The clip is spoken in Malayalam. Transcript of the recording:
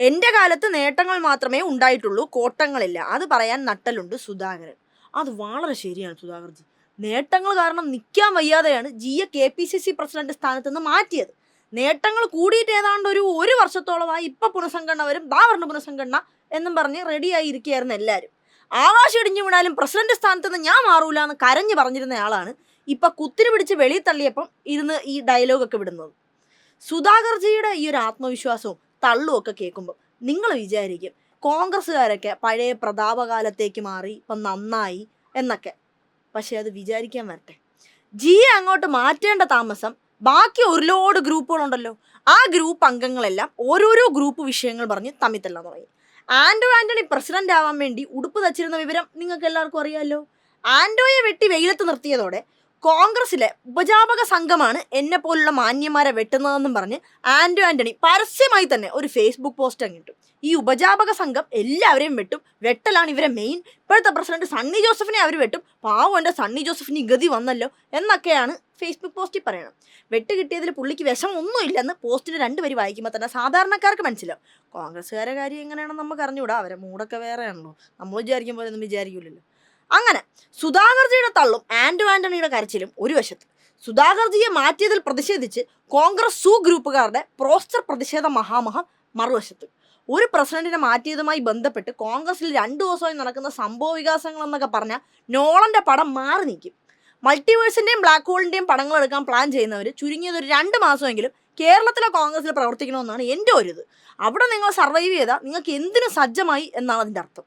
എൻ്റെ കാലത്ത് നേട്ടങ്ങൾ മാത്രമേ ഉണ്ടായിട്ടുള്ളൂ, കോട്ടങ്ങളില്ല. അത് പറയാൻ നട്ടലുണ്ട് സുധാകരൻ. അത് വളരെ ശരിയാണ് സുധാകർജി. നേട്ടങ്ങൾ കാരണം നിൽക്കാൻ വയ്യാതെയാണ് ജിയെ KPCC പ്രസിഡന്റ് സ്ഥാനത്ത് നിന്ന് മാറ്റിയത്. നേട്ടങ്ങൾ കൂടിയിട്ട് ഏതാണ്ട് ഒരു വർഷത്തോളമായി ഇപ്പം പുനഃസംഘടന വരും, പറഞ്ഞ പുനഃസംഘടന എന്നും പറഞ്ഞ് റെഡിയായി ഇരിക്കുകയായിരുന്നു എല്ലാവരും. ആകാശം ഇടിഞ്ഞു വീണാലും പ്രസിഡന്റ് സ്ഥാനത്ത് നിന്ന് ഞാൻ മാറൂല എന്ന് കരഞ്ഞു പറഞ്ഞിരുന്ന ആളാണ് ഇപ്പം കുത്തിരി പിടിച്ച് വെളിയിൽ തള്ളിയപ്പം ഇരുന്ന് ഈ ഡയലോഗൊക്കെ വിടുന്നത്. സുധാകർജിയുടെ ഈ ഒരു ആത്മവിശ്വാസവും തള്ളും ഒക്കെ കേൾക്കുമ്പോൾ നിങ്ങൾ വിചാരിക്കും കോൺഗ്രസ്സുകാരൊക്കെ പഴയ പ്രതാപകാലത്തേക്ക് മാറി ഇപ്പം നന്നായി എന്നൊക്കെ. പക്ഷെ അത് വിചാരിക്കാൻ വരട്ടെ, ജിയെ അങ്ങോട്ട് മാറ്റേണ്ട താമസം ബാക്കി ഒരു ലോഡ് ഗ്രൂപ്പുകളുണ്ടല്ലോ, ആ ഗ്രൂപ്പ് അംഗങ്ങളെല്ലാം ഓരോരോ ഗ്രൂപ്പ് വിഷയങ്ങൾ പറഞ്ഞ് തമ്മിത്തല്ലാൻ തുടങ്ങി. ആന്റണി പ്രസിഡന്റ് ആവാൻ വേണ്ടി ഉടുപ്പ് തച്ചിരുന്ന വിവരം നിങ്ങൾക്ക് എല്ലാവർക്കും അറിയാമല്ലോ. ആന്റോയെ വെട്ടി വെയിലത്ത് നിർത്തിയതോടെ കോൺഗ്രസിലെ ഉപജാപക സംഘമാണ് എന്നെ പോലുള്ള മാന്യന്മാരെ വെട്ടുന്നതെന്നും പറഞ്ഞ് ആന്റണി പരസ്യമായി തന്നെ ഒരു ഫേസ്ബുക്ക് പോസ്റ്റ് അങ്ങിട്ടു. ഈ ഉപജാപക സംഘം എല്ലാവരെയും വെട്ടും, വെട്ടലാണ് ഇവരെ മെയിൻ. ഇപ്പോഴത്തെ പ്രസിഡന്റ് സണ്ണി ജോസഫിനെ അവർ വെട്ടും, പാവം എൻ്റെ സണ്ണി ജോസഫിന് ഗതി വന്നല്ലോ എന്നൊക്കെയാണ് ഫേസ്ബുക്ക് പോസ്റ്റിൽ പറയണം. വെട്ട് കിട്ടിയതിൽ പുള്ളിക്ക് വിഷമൊന്നുമില്ലെന്ന് പോസ്റ്റിന് 2 വരി വായിക്കുമ്പോൾ തന്നെ സാധാരണക്കാർക്ക് മനസ്സിലാവും. കോൺഗ്രസ്സുകാരെ കാര്യം എങ്ങനെയാണെന്ന് നമുക്ക് അറിഞ്ഞുകൂടാ, അവരെ മൂടൊക്കെ വേറെയാണല്ലോ, നമ്മൾ വിചാരിക്കും പോലെ ഒന്നും വിചാരിക്കില്ലല്ലോ. അങ്ങനെ സുധാകർജിയുടെ തള്ളും ആന്റണിയുടെ കരച്ചിലും ഒരു വശത്ത്, സുധാകർജിയെ മാറ്റിയതിൽ പ്രതിഷേധിച്ച് കോൺഗ്രസ് ഗ്രൂപ്പുകാരുടെ പ്രോസ്റ്റർ പ്രതിഷേധ മഹാമഹം മറുവശത്ത്. ഒരു പ്രസിഡന്റിനെ മാറ്റിയതുമായി ബന്ധപ്പെട്ട് കോൺഗ്രസിൽ 2 ദിവസമായി നടക്കുന്ന സംഭവ വികാസങ്ങൾ എന്നൊക്കെ പറഞ്ഞാൽ നോളന്റെ പടം മാറി നിൽക്കും. മൾട്ടിവേഴ്സിന്റെയും ബ്ലാക്ക് ഹോളിന്റെയും പടങ്ങൾ എടുക്കാൻ പ്ലാൻ ചെയ്യുന്നവർ ചുരുങ്ങിയത് ഒരു 2 മാസമെങ്കിലും കേരളത്തിലെ കോൺഗ്രസിൽ പ്രവർത്തിക്കണമെന്നാണ് എൻ്റെ ഒരു ഇത്. അവിടെ നിങ്ങൾ സർവൈവ് ചെയ്താൽ നിങ്ങൾക്ക് എന്തിനു സജ്ജമായി എന്നാണ് അതിൻ്റെ അർത്ഥം.